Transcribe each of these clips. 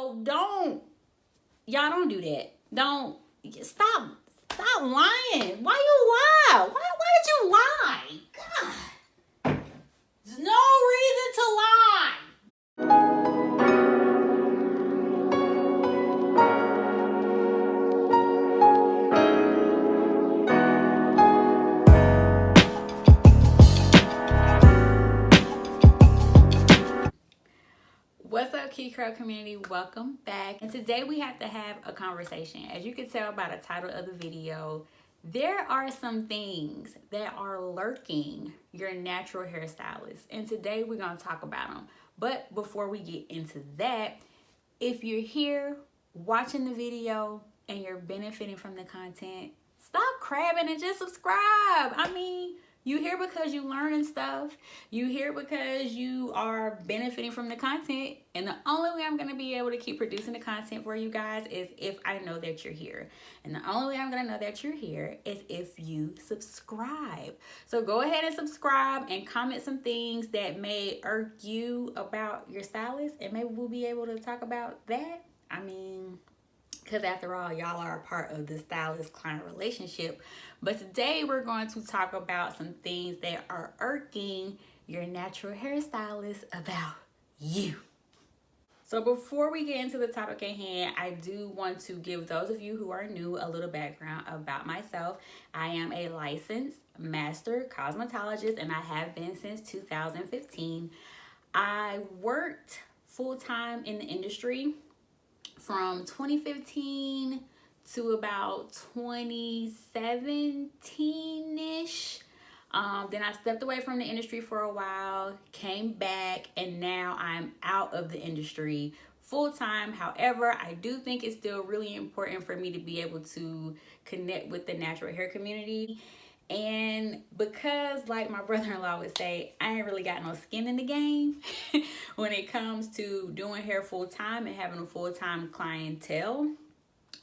So y'all don't do that. Don't stop lying. Why you lie? Why did you lie? God, there's no reason to lie. What's up, Key Curl community? Welcome back. And today we have to have a conversation. As you can tell by the title of the video, there are some things that are lurking your natural hairstylist. And today we're going to talk about them. But before we get into that, if you're here watching the video and you're benefiting from the content, stop crabbing and just subscribe. I mean, you here because you learning stuff. You here because you are benefiting from the content. And the only way I'm going to be able to keep producing the content for you guys is if I know that you're here. And the only way I'm going to know that you're here is if you subscribe. So go ahead and subscribe and comment some things that may irk you about your stylist. And maybe we'll be able to talk about that. I mean, because after all, y'all are a part of the stylist-client relationship. But today we're going to talk about some things that are irking your natural hairstylist about you. So before we get into the topic at hand, I do want to give those of you who are new a little background about myself. I am a licensed master cosmetologist, and I have been since 2015. I worked full-time in the industry from 2015 to about 2017-ish. Then I stepped away from the industry for a while, came back, and now I'm out of the industry full-time. However, I do think it's still really important for me to be able to connect with the natural hair community. And because, like my brother-in-law would say, I ain't really got no skin in the game when it comes to doing hair full-time and having a full-time clientele.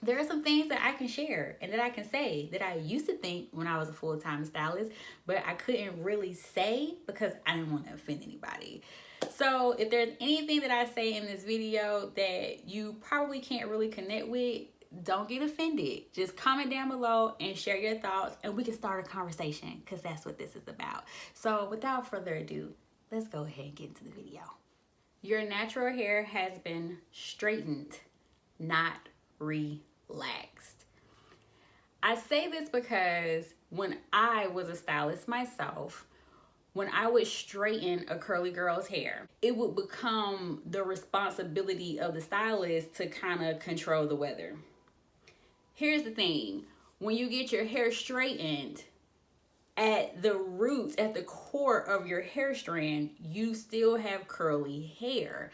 There are some things that I can share and that I can say that I used to think when I was a full-time stylist, but I couldn't really say because I didn't want to offend anybody. So if there's anything that I say in this video that you probably can't really connect with, don't get offended. Just comment down below and share your thoughts, and we can start a conversation because that's what this is about. So without further ado, let's go ahead and get into the video. Your natural hair has been straightened, not relaxed. I say this because when I was a stylist myself, when I would straighten a curly girl's hair, it would become the responsibility of the stylist to kind of control the weather. Here's the thing, when you get your hair straightened, at the roots, at the core of your hair strand, you still have curly hair.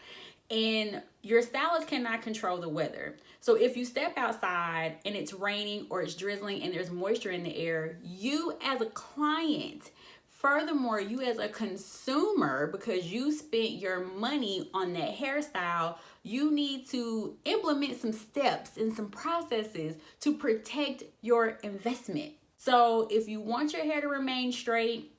And your stylist cannot control the weather. So if you step outside and it's raining or it's drizzling and there's moisture in the air, you as a client, furthermore, you as a consumer, because you spent your money on that hairstyle, you need to implement some steps and some processes to protect your investment. So if you want your hair to remain straight,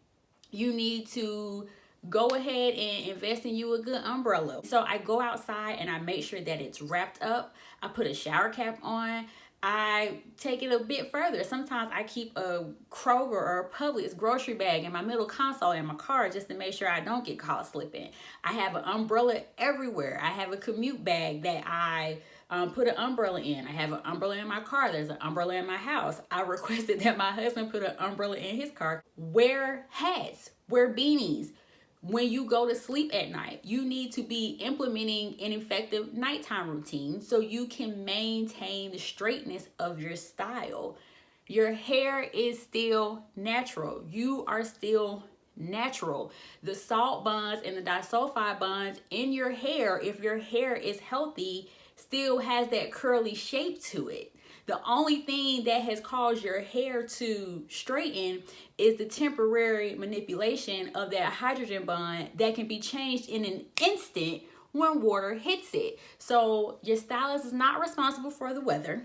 you need to go ahead and invest in you a good umbrella. So I go outside and I make sure that it's wrapped up. I put a shower cap on. I take it a bit further. Sometimes I keep a Kroger or a Publix grocery bag in my middle console in my car just to make sure I don't get caught slipping. I have an umbrella everywhere. I have a commute bag that I put an umbrella in. I have an umbrella in my car. There's an umbrella in my house. I requested that my husband put an umbrella in his car. Wear hats, wear beanies. When you go to sleep at night, you need to be implementing an effective nighttime routine so you can maintain the straightness of your style. Your hair is still natural. You are still natural. The salt bonds and the disulfide bonds in your hair, if your hair is healthy, still has that curly shape to it. The only thing that has caused your hair to straighten is the temporary manipulation of that hydrogen bond that can be changed in an instant when water hits it. So your stylist is not responsible for the weather.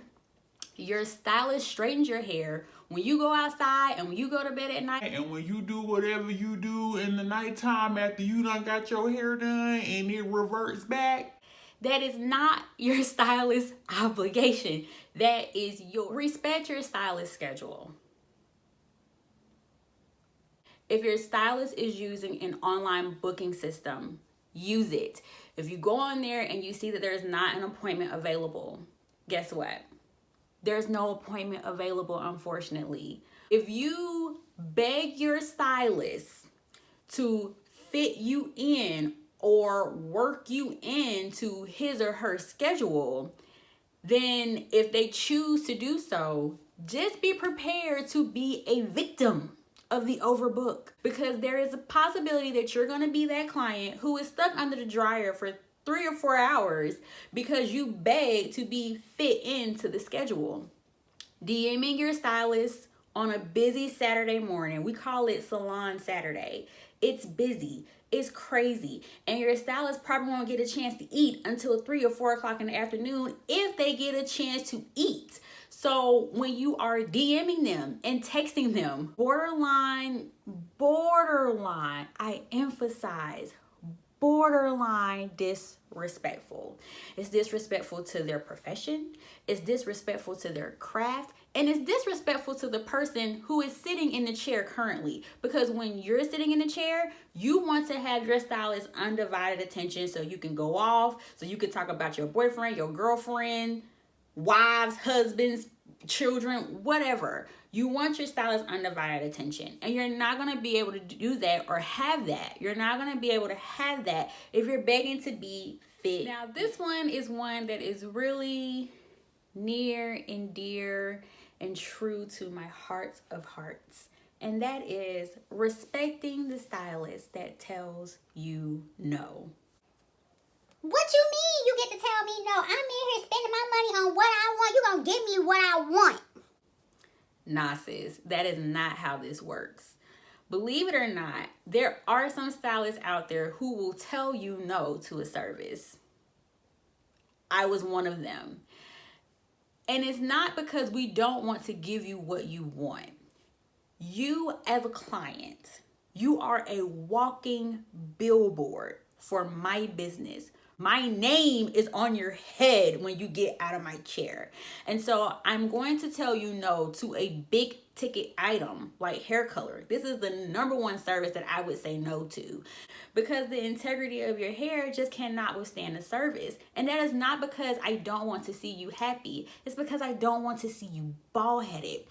Your stylist straightens your hair when you go outside and when you go to bed at night. And when you do whatever you do in the nighttime after you done got your hair done and it reverts back. That is not your stylist obligation. That is your respect your stylist schedule. If your stylist is using an online booking system, use it. If you go on there and you see that there's not an appointment available, guess what? There's no appointment available, unfortunately. If you beg your stylist to fit you in or work you into his or her schedule, then if they choose to do so, just be prepared to be a victim of the overbook, because there is a possibility that you're going to be that client who is stuck under the dryer for 3 or 4 hours because you begged to be fit into the schedule. DMing your stylist on a busy Saturday morning. We call it Salon Saturday. It's busy. It's crazy. And your stylist probably won't get a chance to eat until 3 or 4 o'clock in the afternoon if they get a chance to eat. So when you are DMing them and texting them, borderline, I emphasize, borderline disrespectful. It's disrespectful to their profession. It's disrespectful to their craft. And it's disrespectful to the person who is sitting in the chair currently. Because when you're sitting in the chair, you want to have your stylist undivided attention so you can go off, so you can talk about your boyfriend, your girlfriend, wives, husbands, children, whatever. You want your stylist undivided attention, and you're not going to be able to do that or have that. You're not going to be able to have that if you're begging to be fit. Now, this one is one that is really near and dear and true to my heart of hearts, and that is respecting the stylist that tells you no. What you mean you get to tell me no? I'm in here spending my money on what I want. You gonna give me what I want. Nah, sis, that is not how this works. Believe it or not, there are some stylists out there who will tell you no to a service. I was one of them. And it's not because we don't want to give you what you want. You as a client, you are a walking billboard for my business. My name is on your head when you get out of my chair. And so I'm going to tell you no to a big ticket item like hair color. This is the number one service that I would say no to, because the integrity of your hair just cannot withstand the service. And that is not because I don't want to see you happy. It's because I don't want to see you bald-headed.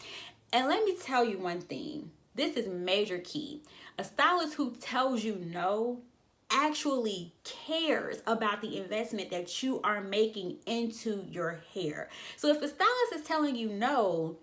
And let me tell you one thing. This is major key. A stylist who tells you no actually cares about the investment that you are making into your hair. So if a stylist is telling you no,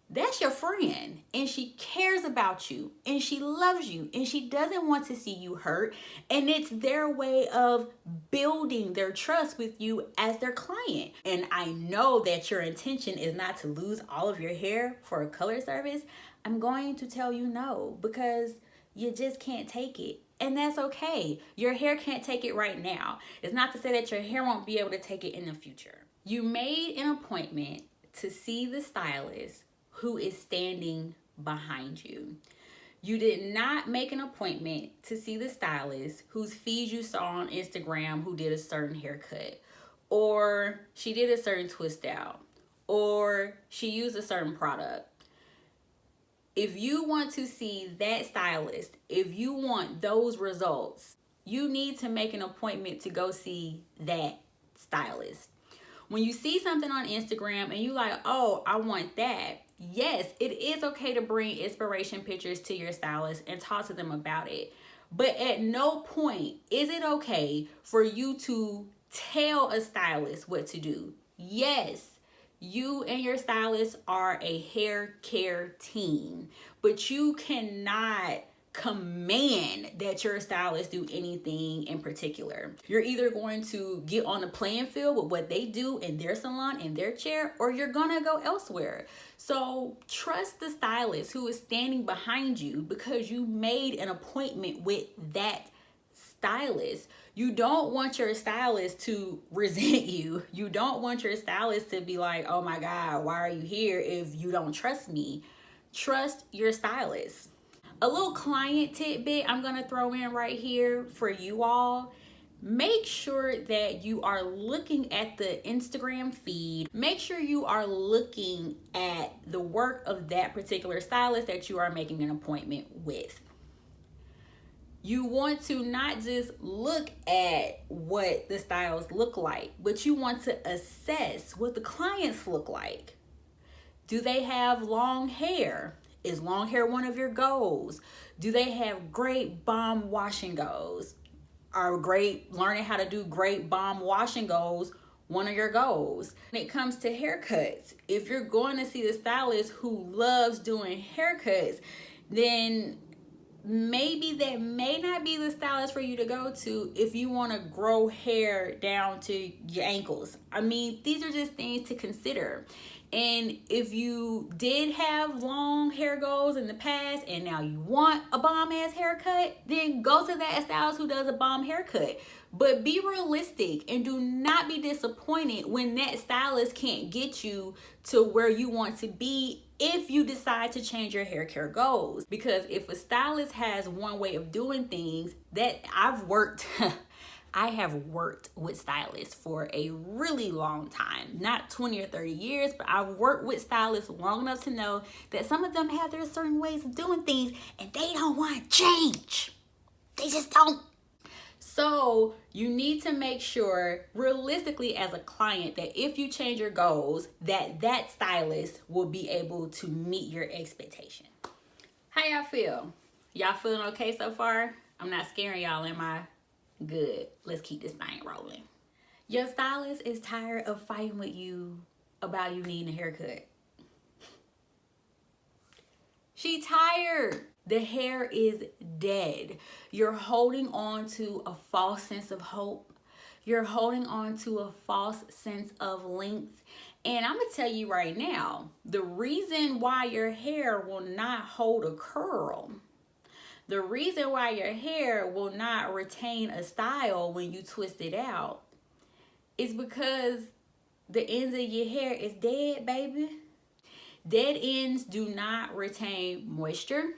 that's your friend, and she cares about you, and she loves you, and she doesn't want to see you hurt, and it's their way of building their trust with you as their client. And I know that your intention is not to lose all of your hair for a color service. I'm going to tell you no, because you just can't take it. And that's okay. Your hair can't take it right now. It's not to say that your hair won't be able to take it in the future. You made an appointment to see the stylist who is standing behind you. You did not make an appointment to see the stylist whose feed you saw on Instagram who did a certain haircut, or she did a certain twist out, or she used a certain product. If you want to see that stylist, if you want those results, you need to make an appointment to go see that stylist. When you see something on Instagram and you like, oh, I want that. Yes, it is okay to bring inspiration pictures to your stylist and talk to them about it. But at no point is it okay for you to tell a stylist what to do. Yes, you and your stylist are a hair care team, but you cannot command that your stylist do anything in particular. You're either going to get on the playing field with what they do in their salon, in their chair, or you're gonna go elsewhere. So trust the stylist who is standing behind you because you made an appointment with that stylist. You don't want your stylist to resent you. You don't want your stylist to be like, oh my God, why are you here if you don't trust me? Trust your stylist. A little client tidbit I'm gonna throw in right here for you all. make sure that you are looking at the Instagram feed. Make sure you are looking at the work of that particular stylist that you are making an appointment with. You want to not just look at what the styles look like, but you want to assess what the clients look like. Do they have long hair? Is long hair one of your goals? Do they have great bomb wash and goes? Are learning how to do great bomb wash and goes one of your goals? When it comes to haircuts, if you're going to see the stylist who loves doing haircuts, then maybe that may not be the stylist for you to go to if you want to grow hair down to your ankles. I mean, these are just things to consider. And if you did have long hair goals in the past and now you want a bomb ass haircut, then go to that stylist who does a bomb haircut. But be realistic and do not be disappointed when that stylist can't get you to where you want to be if you decide to change your hair care goals. Because if a stylist has one way of doing things, that I have worked with stylists for a really long time, not 20 or 30 years, but I've worked with stylists long enough to know that some of them have their certain ways of doing things and they don't want to change. They just don't. So you need to make sure realistically as a client that if you change your goals, that stylist will be able to meet your expectation. How y'all feel? Y'all feeling okay so far? I'm not scaring y'all, am I? Good. Let's keep this thing rolling. Your stylist is tired of fighting with you about you needing a haircut. She tired. The hair is dead. You're holding on to a false sense of hope. You're holding on to a false sense of length. And I'm going to tell you right now, the reason why your hair will not hold a curl, the reason why your hair will not retain a style when you twist it out is because the ends of your hair is dead, baby. Dead ends do not retain moisture.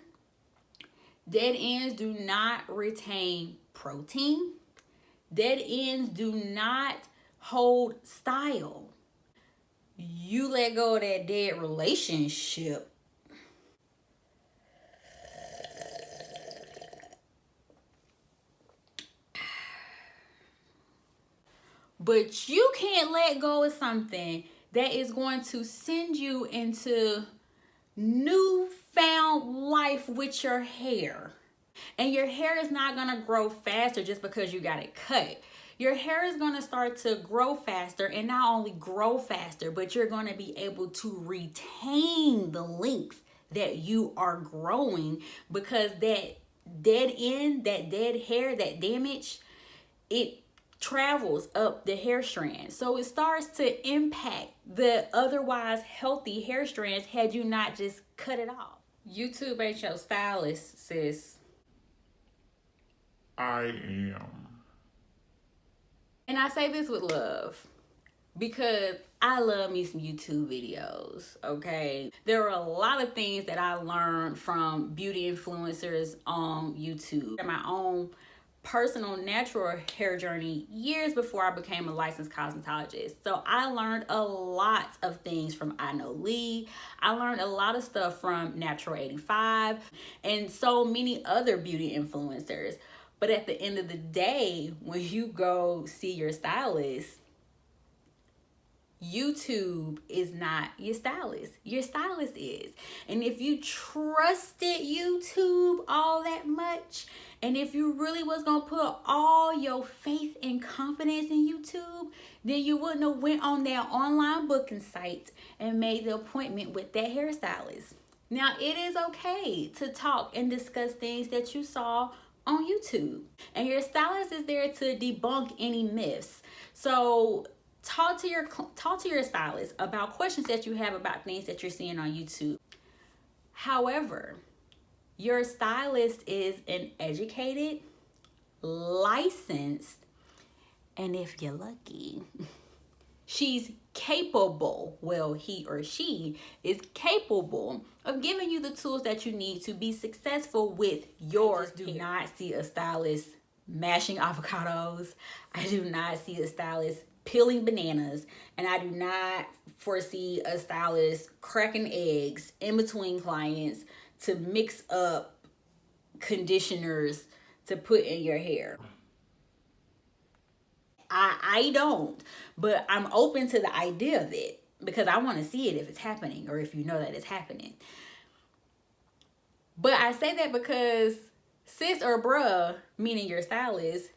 Dead ends do not retain protein. Dead ends do not hold style. You let go of that dead relationship, but you can't let go of something that is going to send you into newfound life with your hair. And your hair is not going to grow faster just because you got it cut. Your hair is going to start to grow faster, and not only grow faster, but you're going to be able to retain the length that you are growing, because that dead end, that dead hair, that damage, it travels up the hair strand. So it starts to impact the otherwise healthy hair strands had you not just cut it off. YouTube ain't your stylist, sis. I am. And I say this with love because I love me some YouTube videos, okay? There are a lot of things that I learned from beauty influencers on YouTube. My own personal natural hair journey years before I became a licensed cosmetologist. So I learned a lot of things from I Know Lee. I learned a lot of stuff from Natural 85 and so many other beauty influencers. But at the end of the day, when you go see your stylist, YouTube is not your stylist. Your stylist is. And if you trusted YouTube all that much, and if you really was going to put all your faith and confidence in YouTube, then you wouldn't have went on their online booking site and made the appointment with that hairstylist. Now, it is okay to talk and discuss things that you saw on YouTube. And your stylist is there to debunk any myths. So talk to your stylist about questions that you have about things that you're seeing on YouTube. However, your stylist is an educated, licensed, and if you're lucky, she's capable, well, he or she is capable of giving you the tools that you need to be successful with your hair. Do not see a stylist mashing avocados. I do not see a stylist peeling bananas, and I do not foresee a stylist cracking eggs in between clients to mix up conditioners to put in your hair. I don't, but I'm open to the idea of it because I want to see it if it's happening, or if you know that it's happening. But I say that because sis or bruh, meaning your stylist,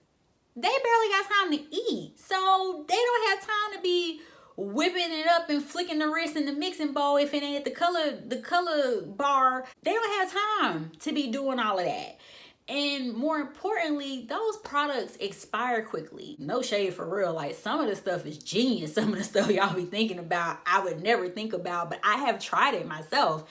they barely got time to eat. So they don't have time to be whipping it up and flicking the wrist in the mixing bowl if it ain't the color bar. They don't have time to be doing all of that. And more importantly, those products expire quickly. No shade for real. Like, some of the stuff is genius. Some of the stuff y'all be thinking about, I would never think about, but I have tried it myself.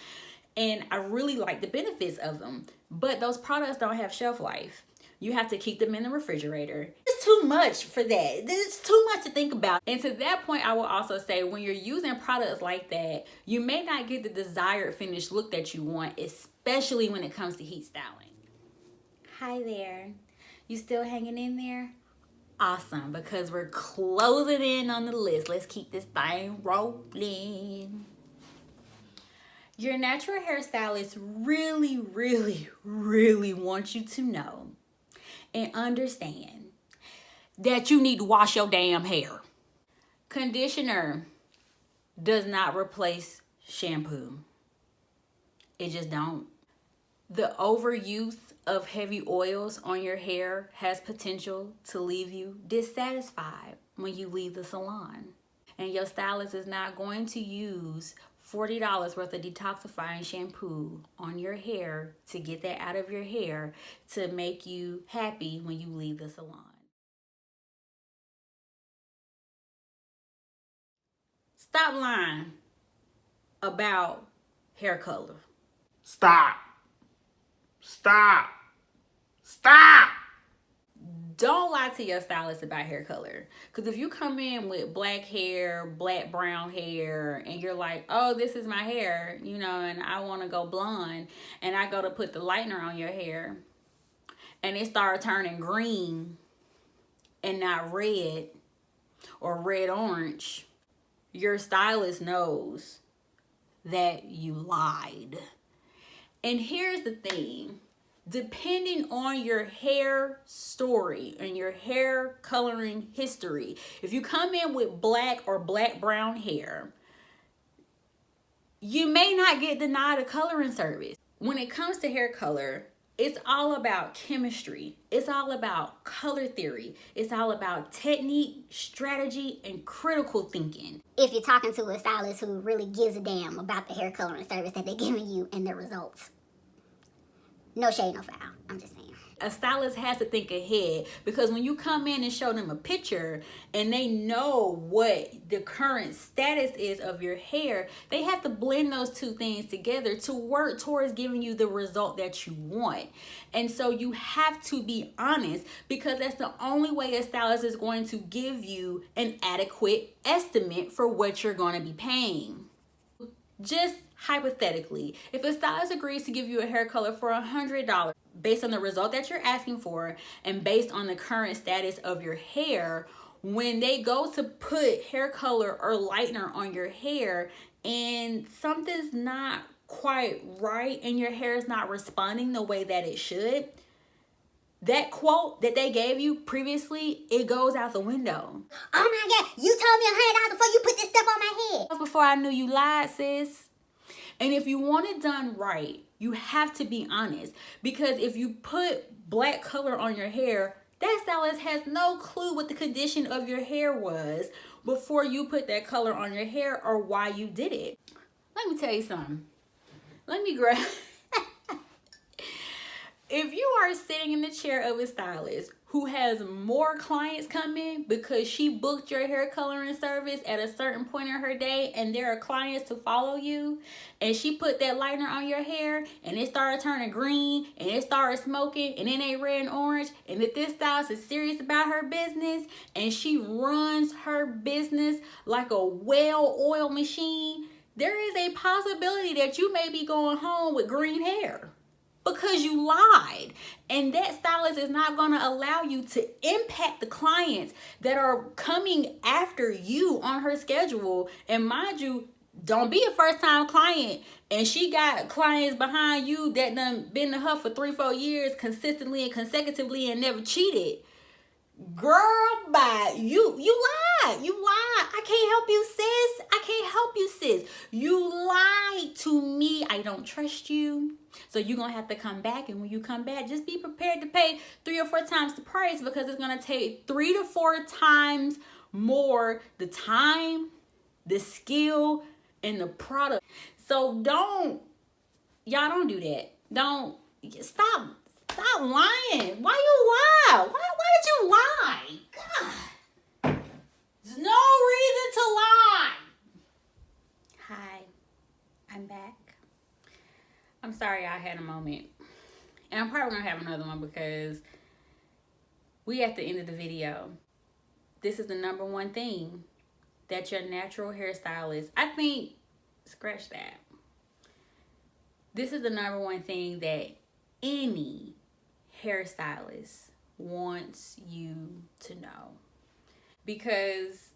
And I really like the benefits of them. But those products don't have shelf life. You have to keep them in the refrigerator. It's too much for that. It's too much to think about. And to that point, I will also say, when you're using products like that, you may not get the desired finished look that you want, especially when it comes to heat styling. Hi there. You still hanging in there? Awesome, because we're closing in on the list. Let's keep this thing rolling. Your natural hairstylist really, really, really wants you to know and understand that you need to wash your damn hair. Conditioner does not replace shampoo. It just don't. The overuse of heavy oils on your hair has potential to leave you dissatisfied when you leave the salon. And your stylist is not going to use $40 worth of detoxifying shampoo on your hair to get that out of your hair to make you happy when you leave the salon. Stop lying about hair color. Stop. Stop. Stop. Don't lie to your stylist about hair color. Because if you come in with black hair, black brown hair, and you're like, oh, this is my hair, you know, and I want to go blonde, and I go to put the lightener on your hair, and it starts turning green and not red or red-orange, your stylist knows that you lied. And here's the thing. Depending on your hair story and your hair coloring history, if you come in with black or black brown hair, you may not get denied a coloring service. When it comes to hair color, it's all about chemistry. It's all about color theory. It's all about technique, strategy, and critical thinking. If you're talking to a stylist who really gives a damn about the hair coloring service that they're giving you and the results. No shade, no foul. I'm just saying. A stylist has to think ahead, because when you come in and show them a picture and they know what the current status is of your hair, they have to blend those two things together to work towards giving you the result that you want. And so you have to be honest, because that's the only way a stylist is going to give you an adequate estimate for what you're going to be paying. Just hypothetically, if a stylist agrees to give you a hair color for $100 based on the result that you're asking for and based on the current status of your hair, when they go to put hair color or lightener on your hair and something's not quite right and your hair is not responding the way that it should, that quote that they gave you previously, it goes out the window. Oh my God, you told me $100 before you put this stuff on my head. Before I knew you lied, sis. And if you want it done right, you have to be honest. Because if you put black color on your hair, that stylist has no clue what the condition of your hair was before you put that color on your hair or why you did it. Let me tell you something. Let me grab... If you are sitting in the chair of a stylist who has more clients come in because she booked your hair coloring service at a certain point in her day and there are clients to follow you, and she put that lightener on your hair and it started turning green and it started smoking and it ain't red and orange, and if this stylist is serious about her business and she runs her business like a well-oiled machine, there is a possibility that you may be going home with green hair. because you lied. And that stylist is not going to allow you to impact the clients that are coming after you on her schedule. And mind you, don't be a first time client and she got clients behind you that done been to her for 3-4 years consistently and consecutively and never cheated. Girl, bye. You lied. I can't help you, sis. I can't help you, sis. You lied to me. I don't trust you. So you're going to have to come back. And when you come back, just be prepared to pay 3 or 4 times the price, because it's going to take 3 to 4 times more the time, the skill, and the product. So y'all don't do that. Stop lying. Why you lie? Why did you lie? God. There's no reason to lie. Hi, I'm back. I'm sorry I had a moment. And I'm probably gonna have another one because we at the end of the video. This is the number one thing that your natural hairstylist, I think, scratch that. This is the number one thing that any hairstylist wants you to know, because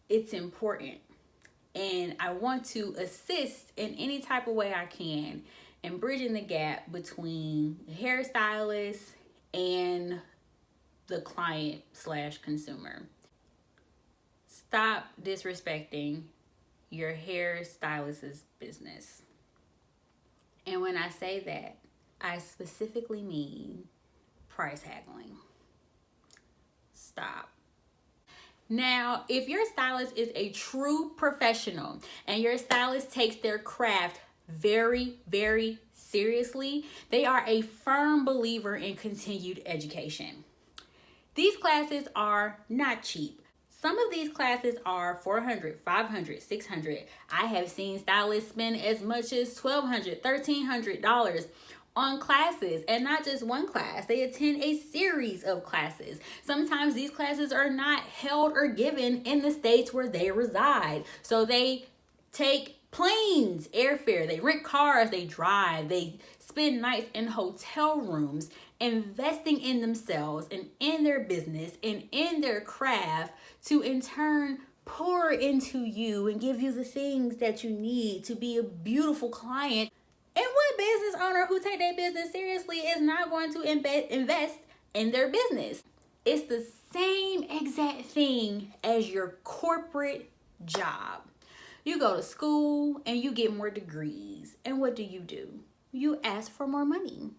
it's important. And I want to assist in any type of way I can in bridging the gap between the hairstylist and the client / consumer. Stop disrespecting your hairstylist's business. And when I say that, I specifically mean price haggling. Stop. Now, if your stylist is a true professional and your stylist takes their craft very, very seriously, they are a firm believer in continued education. These classes are not cheap. Some of these classes are $400, $500, $600. I have seen stylists spend as much as $1,200, $1,300 on classes, and not just one class. They attend a series of classes. Sometimes these classes are not held or given in the states where they reside. So they take planes, airfare, they rent cars, they drive, they spend nights in hotel rooms, investing in themselves and in their business and in their craft to in turn pour into you and give you the things that you need to be a beautiful client. And what business owner who take their business seriously is not going to invest in their business? It's the same exact thing as your corporate job. You go to school and you get more degrees. And what do? You ask for more money.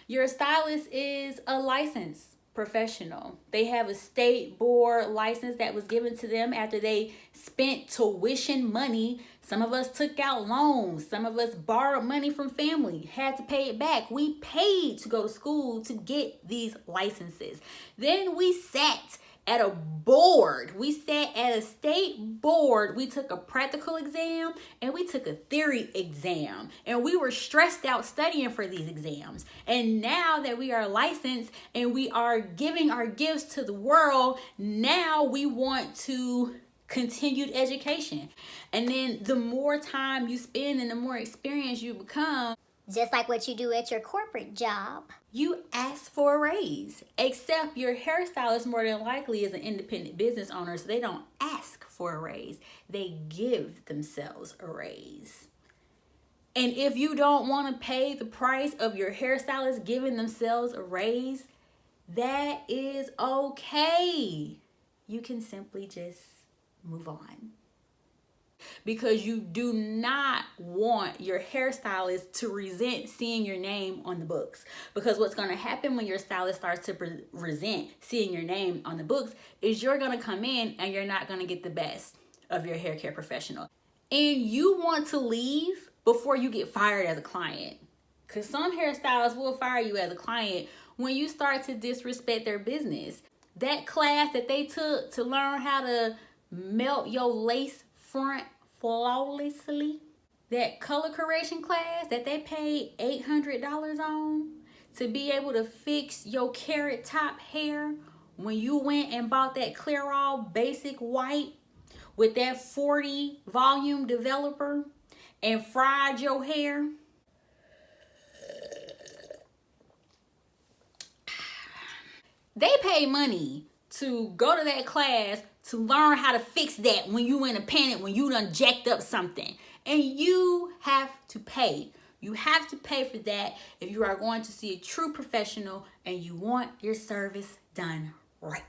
Your stylist is a licensed professional. They have a state board license that was given to them after they spent tuition money. Some of us took out loans. Some of us borrowed money from family, had to pay it back. We paid to go to school to get these licenses. Then we sat at a board. We sat at a state board. We took a practical exam and we took a theory exam. And we were stressed out studying for these exams. And now that we are licensed and we are giving our gifts to the world, now we want to continued education. And then the more time you spend and the more experience you become, Just like what you do at your corporate job, you ask for a raise. Except your hairstylist more than likely is an independent business owner, so they don't ask for a raise. They give themselves a raise. And if you don't want to pay the price of your hairstylist giving themselves a raise, that is okay. You can simply just move on. Because you do not want your hairstylist to resent seeing your name on the books. Because what's going to happen when your stylist starts to resent seeing your name on the books is you're going to come in and you're not going to get the best of your hair care professional. And you want to leave before you get fired as a client. Because some hairstylists will fire you as a client when you start to disrespect their business. That class that they took to learn how to melt your lace front flawlessly, that color correction class that they paid $800 on to be able to fix your carrot top hair when you went and bought that clear all basic white with that 40 volume developer and fried your hair. They pay money to go to that class to learn how to fix that when you in a panic, when you done jacked up something. And you have to pay. You have to pay for that if you are going to see a true professional and you want your service done right.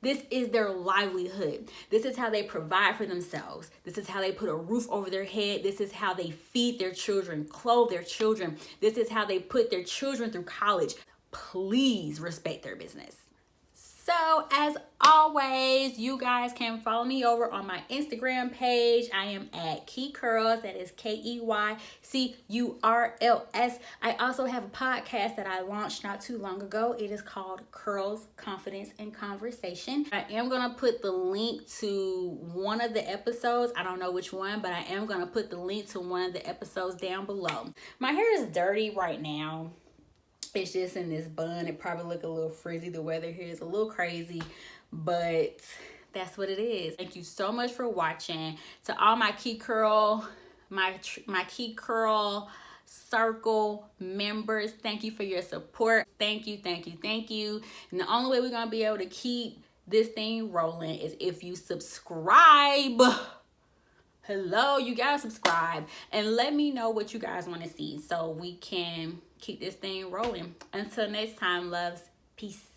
This is their livelihood. This is how they provide for themselves. This is how they put a roof over their head. This is how they feed their children, clothe their children. This is how they put their children through college. Please respect their business. So as always, you guys can follow me over on my Instagram page. I am at keycurls. That is KEYCURLS. I also have a podcast that I launched not too long ago. It is called Curls, Confidence, and Conversation. I am going to put the link to one of the episodes. I don't know which one, but I am going to put the link to one of the episodes down below. My hair is dirty right now. It's just in this bun. It probably look a little frizzy. The weather here is a little crazy, but that's what it is. Thank you so much for watching. To all my key curl circle members, thank you for your support. Thank you. And the only way we're gonna be able to keep this thing rolling is if you subscribe. Hello, you gotta subscribe and let me know what you guys want to see so we can keep this thing rolling. Until next time, loves. Peace.